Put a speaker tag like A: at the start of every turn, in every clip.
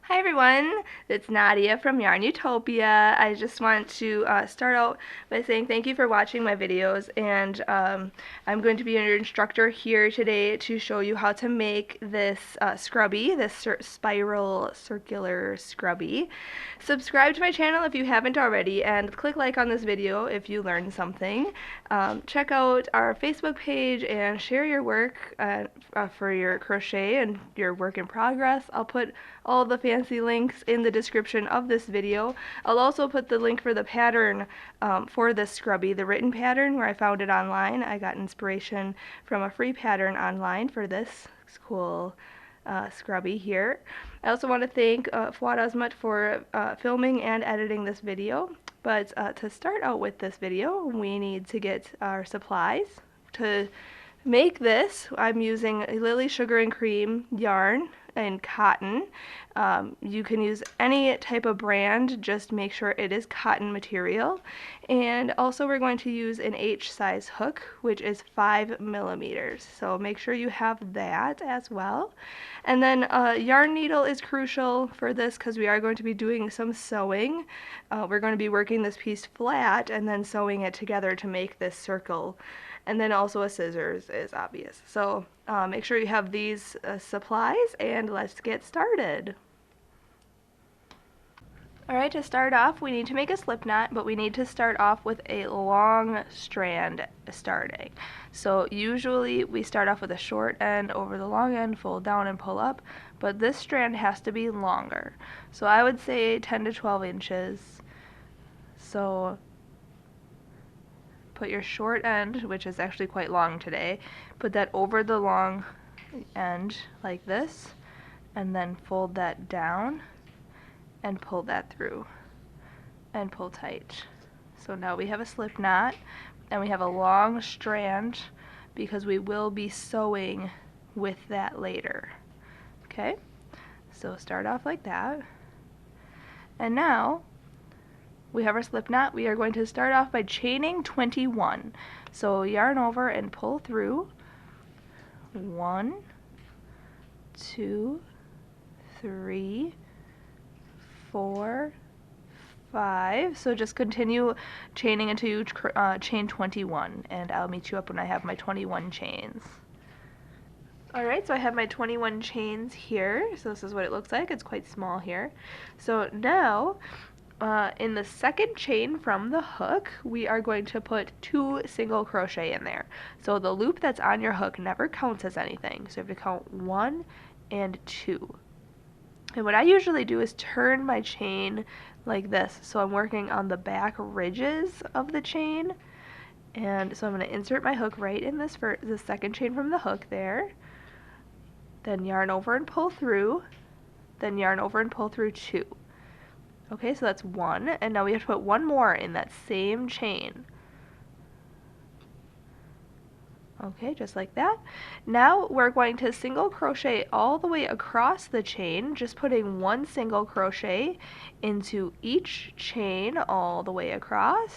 A: Hi everyone, it's Nadia from YARNutopia. I just want to start out by saying thank you for watching my videos, and I'm going to be your instructor here today to show you how to make this scrubby, this spiral circular scrubby. Subscribe to my channel if you haven't already, and click like on this video if you learned something. Check out our Facebook page and share your work for your crochet and your work in progress. I'll put all the fancy links in the description of this video. I'll also put the link for the pattern for this scrubby, the written pattern where I found it online. I got inspiration from a free pattern online for this cool scrubby here. I also want to thank Fuad Azmat for filming and editing this video. But to start out with this video, we need to get our supplies. To make this, I'm using a Lily Sugar and Cream yarn and cotton. You can use any type of brand, just make sure it is cotton material. And also we're going to use an H size hook, which is 5 millimeters. So make sure you have that as well. And then a yarn needle is crucial for this because we are going to be doing some sewing. We're going to be working this piece flat and then sewing it together to make this circle. And then also a scissors is obvious. So make sure you have these supplies, and let's get started. Alright, to start off we need to make a slip knot, but we need to start off with a long strand starting. So usually we start off with a short end over the long end, fold down and pull up, but this strand has to be longer. So I would say 10 to 12 inches. So put your short end, which is actually quite long today, put that over the long end like this, and then fold that down and pull that through and pull tight. So now we have a slip knot and we have a long strand because we will be sewing with that later. Okay, so start off like that, and now we have our slip knot. We are going to start off by chaining 21. So yarn over and pull through 1, 2, 3, 4, 5. So just continue chaining until you chain 21, and I'll meet you up when I have my 21 chains. Alright, so I have my 21 chains here. So this is what it looks like. It's quite small here. So now in the second chain from the hook, we are going to put 2 single crochet in there. So the loop that's on your hook never counts as anything. So you have to count 1 and 2. And what I usually do is turn my chain like this. So I'm working on the back ridges of the chain. And so I'm going to insert my hook right in this the second chain from the hook there. Then yarn over and pull through. Then yarn over and pull through 2. Okay, so that's 1, and now we have to put 1 more in that same chain. Okay, just like that. Now we're going to single crochet all the way across the chain, just putting 1 single crochet into each chain all the way across.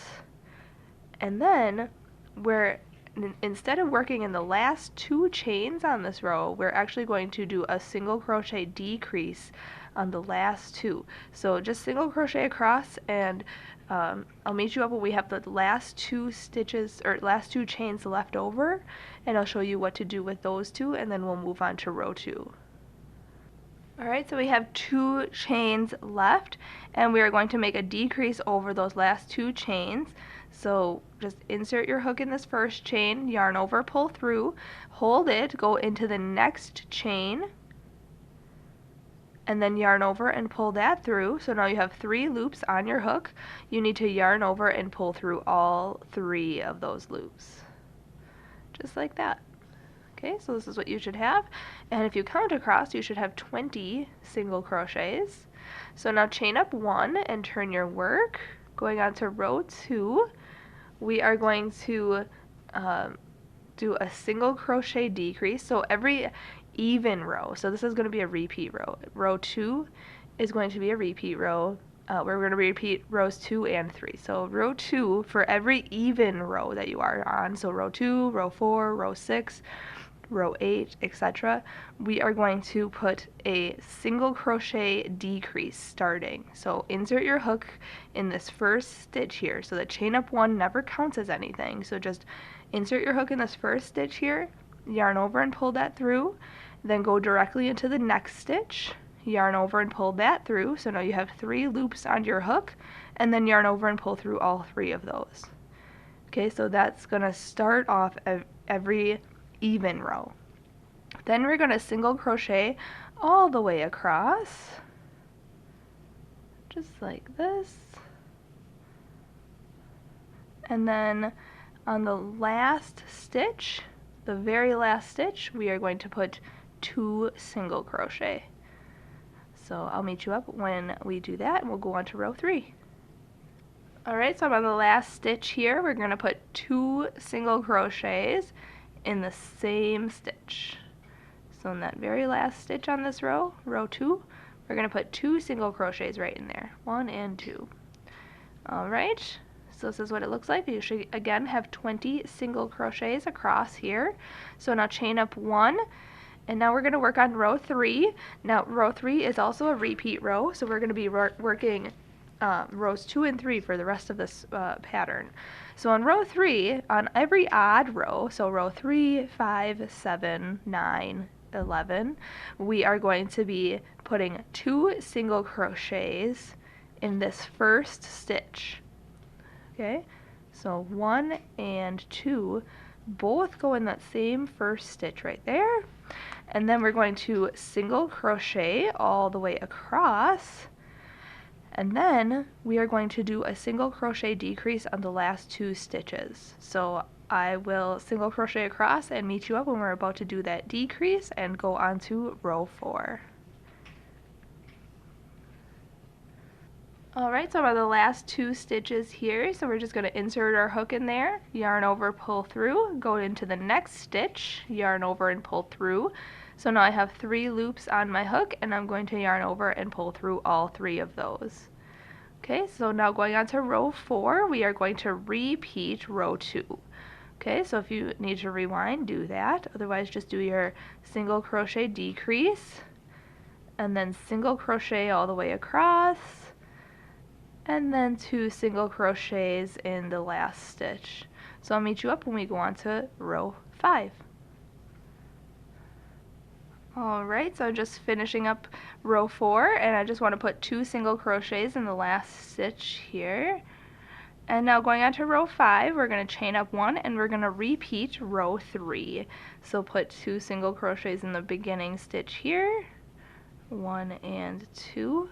A: And then instead of working in the last 2 chains on this row, we're actually going to do a single crochet decrease on the last 2. So just single crochet across, and I'll meet you up when we have the last 2 stitches or last 2 chains left over, and I'll show you what to do with those 2, and then we'll move on to row 2. Alright, so we have 2 chains left, and we are going to make a decrease over those last 2 chains. So just insert your hook in this first chain, yarn over, pull through, hold it, go into the next chain, and then yarn over and pull that through. So now you have 3 loops on your hook. You need to yarn over and pull through all 3 of those loops. Just like that. Okay, so this is what you should have. And if you count across, you should have 20 single crochets. So now chain up 1 and turn your work. Going on to row 2, we are going to do a single crochet decrease. So every even row, so this is going to be a repeat row. Row 2 is going to be a repeat row. We're going to repeat rows 2 and 3. So row 2 for every even row that you are on. So row 2, row 4, row 6, row 8, etc., we are going to put a single crochet decrease starting. So insert your hook in this first stitch here. So the chain up 1 never counts as anything. So just insert your hook in this first stitch here, yarn over and pull that through, then go directly into the next stitch, yarn over and pull that through. So now you have 3 loops on your hook, and then yarn over and pull through all 3 of those. Okay, so that's going to start off every even row. Then we're going to single crochet all the way across, just like this. And then on the last stitch, the very last stitch, we are going to put 2 single crochet. So I'll meet you up when we do that, and we'll go on to row 3. Alright, so I'm on the last stitch here. We're going to put 2 single crochets in the same stitch. So in that very last stitch on this row, row 2, we're going to put 2 single crochets right in there, 1 and 2. Alright, so this is what it looks like. You should again have 20 single crochets across here. So now chain up 1, and now we're going to work on row 3. Now row 3 is also a repeat row, so we're going to be working rows 2 and 3 for the rest of this pattern. So on row 3, on every odd row, so row 3, 5, 7, 9, 11, we are going to be putting 2 single crochets in this first stitch. Okay, so 1 and 2 both go in that same first stitch right there, and then we're going to single crochet all the way across, and then we are going to do a single crochet decrease on the last 2 stitches. So I will single crochet across and meet you up when we're about to do that decrease and go on to row 4. Alright, so I'm on the last 2 stitches here, so we're just going to insert our hook in there, yarn over, pull through, go into the next stitch, yarn over and pull through. So now I have 3 loops on my hook, and I'm going to yarn over and pull through all 3 of those. Okay, so now going on to row 4, we are going to repeat row 2. Okay, so if you need to rewind, do that. Otherwise, just do your single crochet decrease, and then single crochet all the way across, and then 2 single crochets in the last stitch. So I'll meet you up when we go on to row 5. Alright, so I'm just finishing up row 4, and I just want to put 2 single crochets in the last stitch here. And now going on to row 5, we're going to chain up 1, and we're going to repeat row 3. So put 2 single crochets in the beginning stitch here, 1 and 2,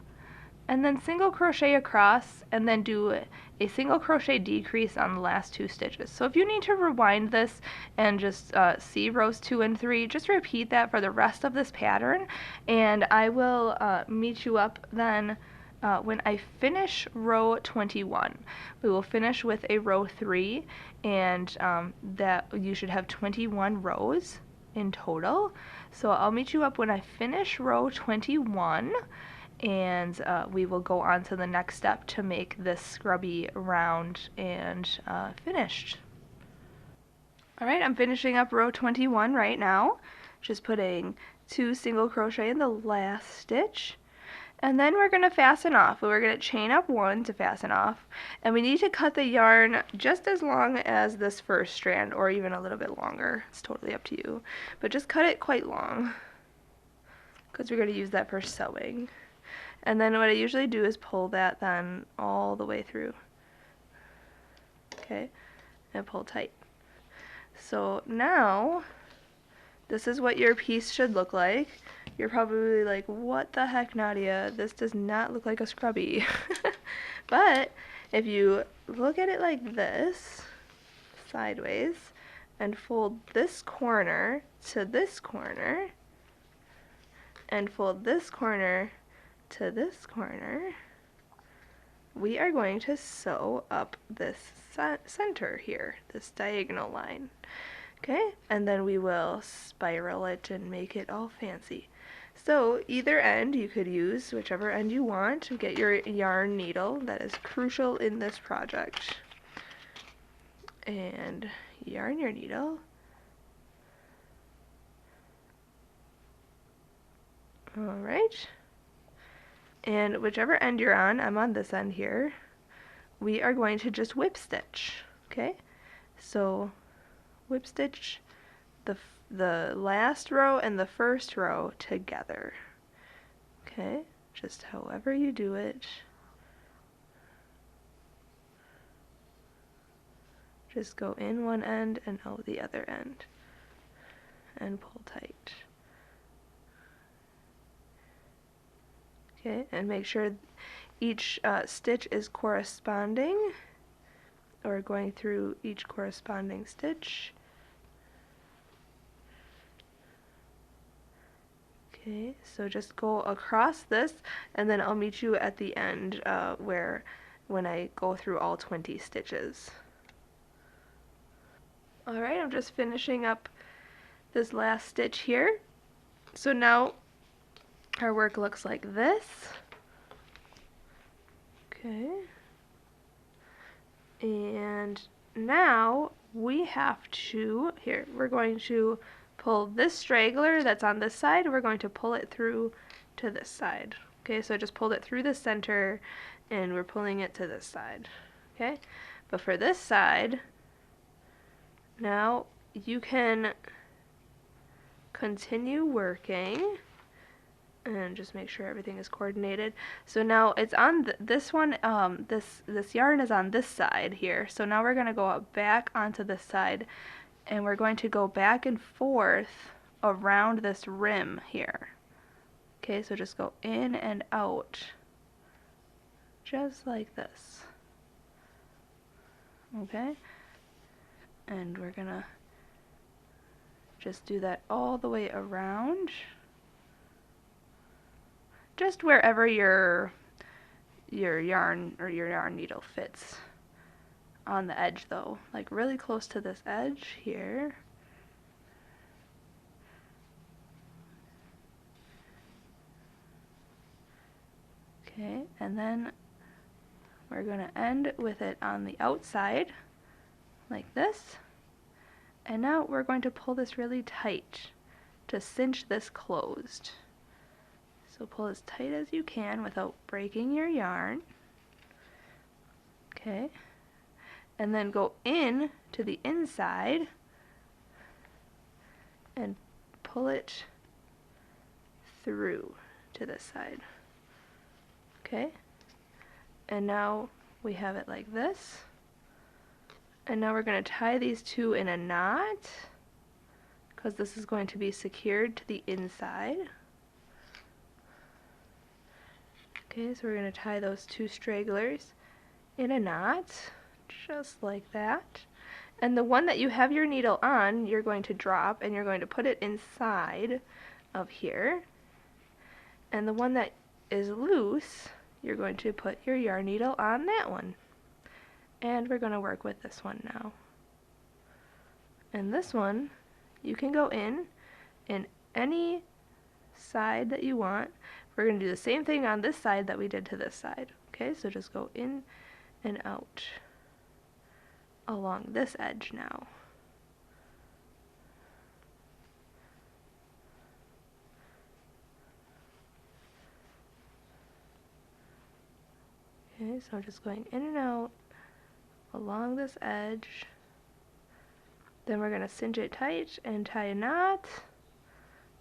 A: and then single crochet across, and then do a single crochet decrease on the last 2 stitches. So if you need to rewind this and just see rows 2 and 3, just repeat that for the rest of this pattern, and I will meet you up then when I finish row 21. We will finish with a row 3, and that you should have 21 rows in total. So I'll meet you up when I finish row 21, and we will go on to the next step to make this scrubby round and finished. Alright, I'm finishing up row 21 right now, just putting 2 single crochet in the last stitch, and then we're going to fasten off. We're going to chain up 1 to fasten off, and we need to cut the yarn just as long as this first strand, or even a little bit longer. It's totally up to you, but just cut it quite long, because we're going to use that for sewing. And then what I usually do is pull that then all the way through. Okay, and pull tight. So now, this is what your piece should look like. You're probably like, what the heck, Nadia? This does not look like a scrubby. But if you look at it like this, sideways, and fold this corner to this corner, and fold this corner to this corner, we are going to sew up this center here, this diagonal line. Okay, and then we will spiral it and make it all fancy. So either end you could use, whichever end you want. Get your yarn needle, that is crucial in this project. And yarn your needle. Alright, and whichever end you're on, I'm on this end here, we are going to just whip stitch, okay? So whip stitch the last row and the first row together, okay? Just however you do it. Just go in one end and out the other end and pull tight. Okay, and make sure each stitch is corresponding, or going through each corresponding stitch. Okay, so just go across this, and then I'll meet you at the end when I go through all 20 stitches. Alright, I'm just finishing up this last stitch here. So now our work looks like this. Okay. And now we have to, here, we're going to pull this straggler that's on this side, we're going to pull it through to this side. Okay, so I just pulled it through the center and we're pulling it to this side. Okay, but for this side, now you can continue working and just make sure everything is coordinated. So now it's on this one, this yarn is on this side here. So now we're going to go back onto this side and we're going to go back and forth around this rim here. Okay, so just go in and out, just like this. Okay, and we're gonna just do that all the way around, just wherever your yarn or your yarn needle fits on the edge though, like really close to this edge here. Okay, and then we're going to end with it on the outside like this, and now we're going to pull this really tight to cinch this closed. So pull as tight as you can without breaking your yarn. Okay, and then go in to the inside and pull it through to this side. Okay, and now we have it like this, and now we're going to tie these two in a knot because this is going to be secured to the inside. Okay, so we're going to tie those two stragglers in a knot, just like that. And the one that you have your needle on, you're going to drop and you're going to put it inside of here. And the one that is loose, you're going to put your yarn needle on that one. And we're going to work with this one now. And this one, you can go in any side that you want. We're going to do the same thing on this side that we did to this side. Okay, so just go in and out along this edge now. Okay, so I'm just going in and out along this edge. Then we're going to cinch it tight and tie a knot.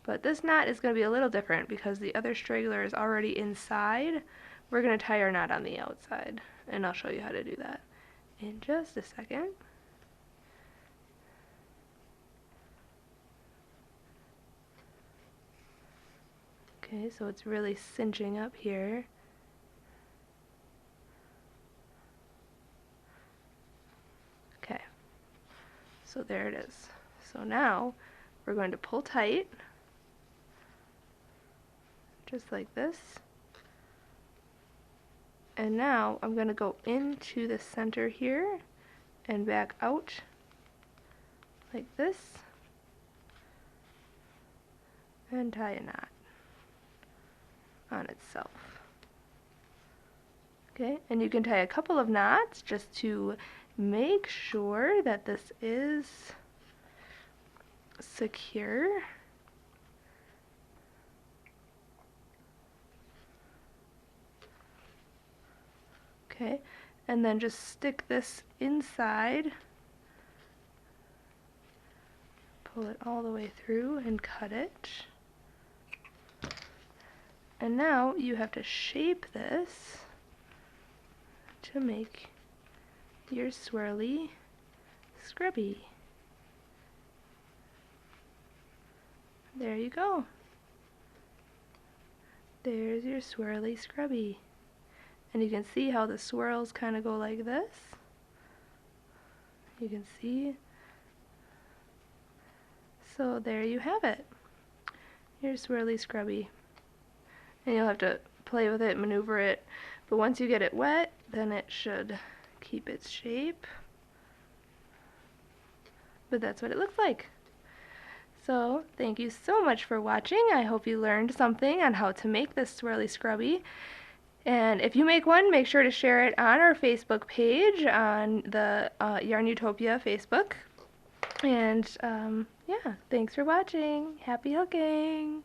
A: But this knot is going to be a little different because the other straggler is already inside. We're going to tie our knot on the outside, and I'll show you how to do that in just a second. Okay, so it's really cinching up here. Okay, so there it is. So now we're going to pull tight, just like this. And now I'm going to go into the center here and back out like this and tie a knot on itself. Okay, and you can tie a couple of knots just to make sure that this is secure. Okay, and then just stick this inside, pull it all the way through and cut it. And now you have to shape this to make your swirly scrubby. There you go. There's your swirly scrubby. And you can see how the swirls kind of go like this. You can see. So there you have it. Your swirly scrubby. And you'll have to play with it, maneuver it. But once you get it wet, then it should keep its shape. But that's what it looks like. So thank you so much for watching. I hope you learned something on how to make this swirly scrubby. And if you make one, make sure to share it on our Facebook page, on the YARNutopia Facebook. And yeah, thanks for watching. Happy hooking!